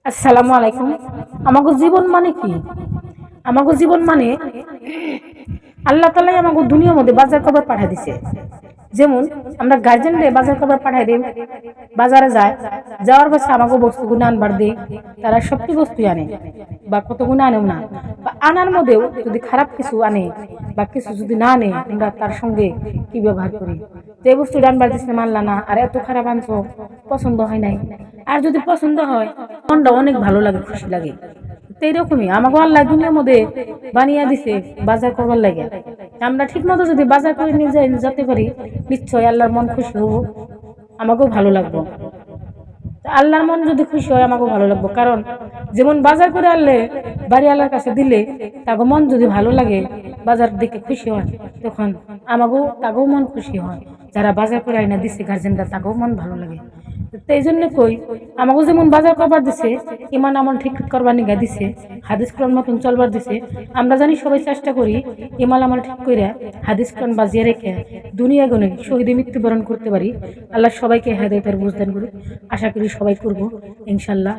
আসসালামু আলাইকুম। আমাগো জীবন মানে কি? আমাগো জীবন মানে আল্লাহ তাআলাই আমাগো দুনিয়ার মধ্যে বাজার করবার পাঠায় দিছে। যেমন আমরা গার্জেনরে বাজার করবার পাঠায় দেই, বাজারে যায়, যাওয়ার পর আমাগো বস্তুগুলো আনবার দেই, তারা সবটি বস্তুই আনে বা কতগুলো আনেও না, বা আনার মধ্যেও যদি খারাপ কিছু আনে বা কিছু যদি না আনে, আমরা তার সঙ্গে কি ব্যবহার করি, যে বস্তুটা আনবার দিচ্ছে মানলা না, আর এত খারাপ আনছো, পছন্দ হয় নাই। আর যদি পছন্দ হয়, মনটা অনেক ভালো লাগে, খুশি লাগে। তো এইরকমই আমাকে আল্লাহ দুনিয়ার মধ্যে বানিয়ে দিছে বাজার করবার লাগে। আমরা ঠিক মতো যদি বাজার করে নিয়ে যাই যেতে পারি, নিশ্চয়ই আল্লাহর মন খুশি হবো, আমাকেও ভালো লাগবো। আল্লাহর মন যদি খুশি হয় আমাকেও ভালো লাগবো, কারণ যেমন বাজার করে আনলে বাড়ি আল্লাহর কাছে দিলে তাকে মন যদি ভালো লাগে, বাজার দিকে খুশি হয়, তখন তাকেও মন খুশি হয়। যারা বাজার করে আইনা দিচ্ছে গার্জেনরা, তাকেও মন ভালো লাগে। তো এই জন্য কই, আমাকে যেমন বাজার করবার দিছে, ইমান আমল ঠিক করবার নিগা দিছে, হাদিস কোরআন মতন চলবার দিছে। আমরা জানি সবাই চেষ্টা করি ইমান আমল ঠিক করে হাদিস কোরআন বাজিয়ে রেখে দুনিয়া গুনে শহীদে মৃত্যুবরণ করতে পারি। আল্লাহ সবাইকে হেদায়েতের বুঝদান করুক। আশা করি সবাই করবো ইনশাল্লাহ।